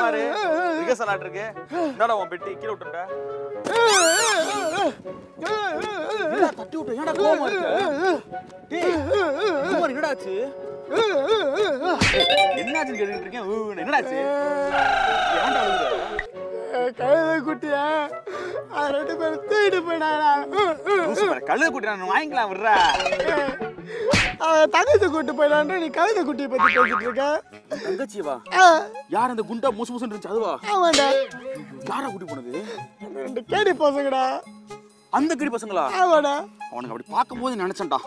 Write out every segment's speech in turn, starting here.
Kumar rehearsal add இருக்கு. என்னடா உன் பெட்டி கீழ விட்டுட்ட? என்னடா தட்டி விட்ட? என்னடா கோவமா இருக்கு? டேய் குமார் என்னடா ஆச்சு? என்னாச்சுன்னு கேட்டுட்டு இருக்கேன். என்னடா ஆச்சு? ஏன்டா அழுகுற? கழுதை குட்டியா ரெண்டு பேரும் தூக்கிட்டு போயிடாடா. கழுதை குட்டி நான் வாங்கிக்கலாம் விடுறா. தங்கச்சி கூட்டு போயிடான்ற நீ கழுதை குட்டியை பத்தி பேசிட்டு இருக்க. தங்கச்சிவா? யார் அந்த குண்டா முசு முசுன்னு இருந்துச்சு அதுவா? ஆமாண்டா. யாரா கூட்டி போனது? ரெண்டு கேடி பசங்கடா. அந்த கேடி பசங்களா? ஆமாடா. அவனுக்கு அப்படி பார்க்கும்போது நினைச்சேன்டா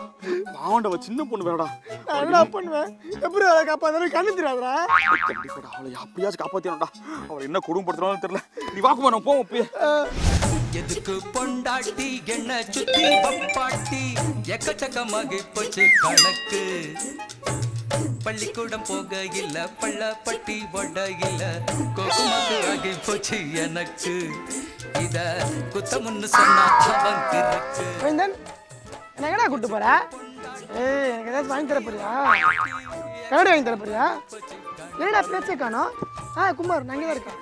பாவண்டவ சின்ன பொண்ணு வேறடா. நான் என்ன பண்ணுவேன்? எப்படி அவளை காப்பாத்தணும் கண்ணு தெரியாதா? கண்டிப்பாடா அவளை எப்படியாச்சும் காப்பாத்திடணும்டா. அவளை என்ன குடும்பப்படுத்துறான்னு தெரியல. நீ வாக்கு நம்ம போவோம் போய். எதுக்கு பொண்டாட்டி என்ன சுத்தி பப்பாட்டி எக்கச்சக்கமாகி போச்சு கணக்கு. பள்ளிக்கூடம் போக இல்ல பள்ளப்பட்டி ஒட இல்ல கோகுமாக்கு ஆகி போச்சு எனக்கு. இத குத்தமுன்னு சொன்னா அவன் திருக்கு. என்ன கடா கூட்டு போற? ஏய் எனக்கு ஏதாவது வாங்கி தர போறியா? கரடி வாங்கி தர போறியா? என்னடா பேச்சே காணோம்? குமார் நான் இங்கே தான் இருக்கேன்.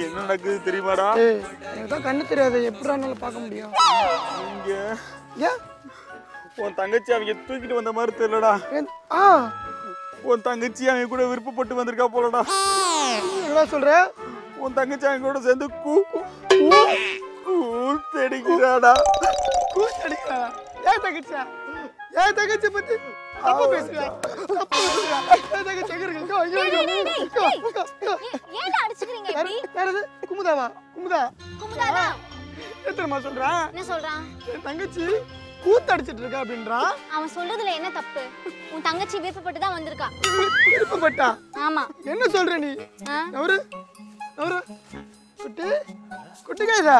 என்ன நடக்குது தெரியுமாடா? எனக்கு தான் கண்ணு தெரியாது எப்படினால பார்க்க முடியும். இங்க ஏன் உன் தங்கச்சி அவங்க தூக்கிட்டு வந்த மாதிரி தெரியலடா. உன் தங்கச்சி அவங்க கூட விருப்பப்பட்டு வந்திருக்கா போலடா. என்ன சொல்ற? உன் தங்கச்சி அவங்க கூட சேர்ந்து கூத்தடிக்கிறாடா. கூத்தடிக்கிறாடா? ஏன் தங்கச்சியா? ஏன் தங்கச்சி பத்தி அப்பா பேசுறியா? அப்பா பேசுறியா? ஏன் தங்கச்சி எங்க இருக்கு? ஏன் அடிச்சுக்கிறீங்க இப்படி? யாரது? குமுதாவா? குமுதாடா. எத்தனைமா சொல்றான்? என்ன சொல்றான்? என் தங்கச்சி கூத்தடிச்சிட்டு இருக்கா அப்படின்றான். அவன் சொல்றதுல என்ன தப்பு? உன் தங்கச்சி விருப்பப்பட்டு தான் வந்திருக்கா. விருப்பப்பட்டா? ஆமா. என்ன சொல்ற நீ? நவரு நவரு குட்டி குட்டி கைதா.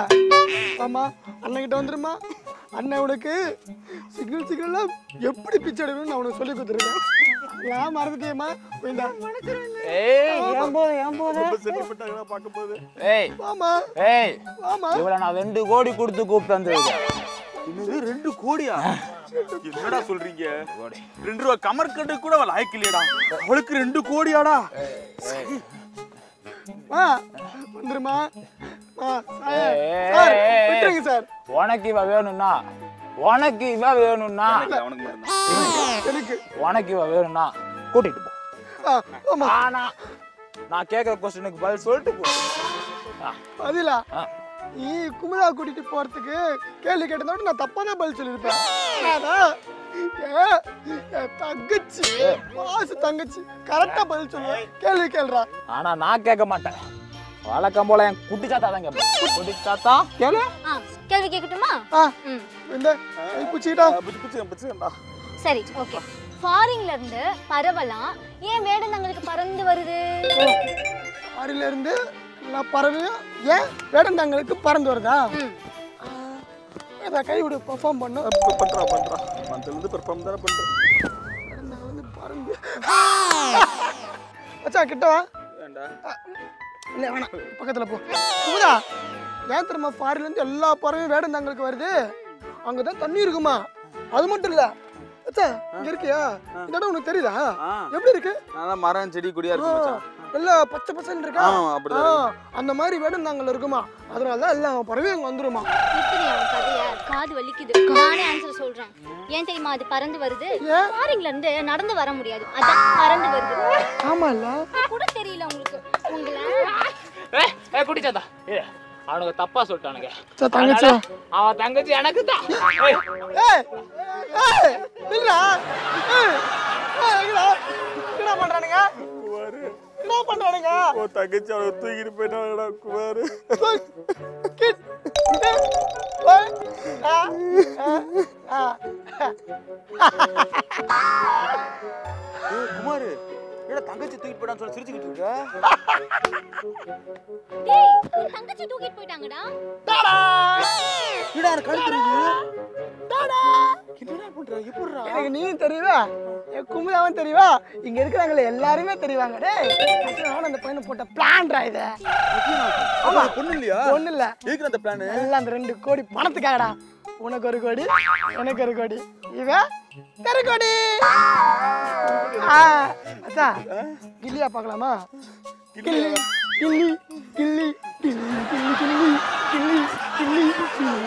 ஆமா அண்ணன் கிட்ட வந்துருமா. அண்ணன் உனக்கு சிக்னல் எப்படி பிச்சை எடுக்கணும்னு நான் உனக்கு சொல்லி கொடுத்துருக்கேன். ஏன் மறந்துட்டியம்மா? போயிண்டா. நான் 2 கோடி கொடுத்து கூப்பிட்டு வந்துருக்கேன். 2 கோடியா? என்னடா சொல்றீங்க? 2 ரூபா கமர்கட்டு கூட லாய்க்கு இல்லையடா. அவளுக்கு 2 கோடியாடா? வந்துருமா. சார் உனக்கு இவ வேணும்னா உனக்கு இவ வேணும்னா உனக்கு இவ வேணும்னா கூட்டிட்டு போ. ஆனா நான் கேக்குற क्वेश्चனுக்கு பதில் சொல்லிட்டு போ. பதிலா? நீ குமுதா கூட்டிட்டு போறதுக்கு கேள்வி கேட்டதோட நான் தப்பா தான் பதில் சொல்லிருப்பேன். தங்கச்சி பாசு தங்கச்சி கரெக்டா பதில் சொல்லுவ. கேள்வி கேள்றா. ஆனா நான் கேட்க மாட்டேன். வழக்கம் போல என் குட்டி சாத்தா தான் கேட்பேன். குட்டி சாத்தா கேளு. கேள்வி கேட்கட்டுமா? இந்த புச்சிடா புச்சிடா. சரி ஓகே. ஃபாரின்ல இருந்து பறவலாம் ஏன் வேடந்தாங்களுக்கு பறந்து வருது? ஃபாரின்ல இருந்து நான் பறவையும் ஏன் வேடந்தாங்களுக்கு பறந்து வருதா? கை விடு பெர்ஃபார்ம் பண்ணு. பண்றா மந்தல இருந்து பெர்ஃபார்ம் தான பண்றேன். நான் வந்து பறந்து அச்சா கிட்ட வா. வேண்டா இல்ல வேணாம் பக்கத்துல போ. குமுதா ஏன் தெரியுமா ஃபாரின்ல இருந்து எல்லா பறவையும் வேடந்தாங்களுக்கு வருது? அங்கதான் தண்ணி இருக்குமா. அது மட்டும் இல்ல அச்சா இங்க இருக்கியா? இந்த இடம் உனக்கு தெரியுதா? எப்படி இருக்கு? நல்லா மரம் செடி கொடியா இருக்கு மச்சான். எல்லாம் பச்சை பச்சைன்னு இருக்கா? அப்படிதான். அந்த மாதிரி வேடந்தாங்கல் இருக்குமா. அதனாலதான் எல்லாம் பறவையும் அங்க வந்துருமா. காது வலிக்குது. நானே ஆன்சர் சொல்றேன். ஏன் தெரியுமா அது பறந்து வருது? ஃபாரின்ல இருந்து நடந்து வர முடியாது. அதான் பறந்து வருது. ஆமா இல்ல கூட தெரியல உங்களுக்கு. குட்டி சாத்தா அவனுக்கு தப்பா சொல்லிட்டானுங்க. தங்கச்சி அவன் தங்கச்சி எனக்கு தான். என்ன பண்றானுங்க? என்ன பண்றானுங்க? ஓ தங்கச்சி அவளை தூக்கிட்டு போயிட்டாங்கடா குமார். குமார் ஏடா தங்கச்சி தூக்கிட்டு போயிட்டான்னு சொல்லி சிரிச்சுக்கிட்டு இருக்க? டேய் தங்கச்சி தூக்கிட்டு போயிட்டாங்கடா. டாடா என்னடா கழுத்து இருக்கு? டாடா என்னடா பண்ற? எப்படிடா? எனக்கு நீ தெரியவா? என் குமுதாவும் தெரியவா? இங்க இருக்கிறவங்க எல்லாருமே தெரிவாங்க. டேய் நான் அந்த பையனை போட்ட பிளான்டா இது. ஆமா பொண்ணு இல்லையா? ஒண்ணு இல்ல. ஏக்குற அந்த பிளான் எல்லாம் அந்த 2 கோடி பணத்துக்காகடா. உனக்கு 1 கோடி எனக்கு 1 கோடி இவன் 1 கோடி. அச்சா கில்லியா பார்க்கலாமா? கில்லி கிள்ளி கிள்ளி கிள்ளி கிள்ளி கிள்ளி கிள்ளி கிள்ளி கிள்ளி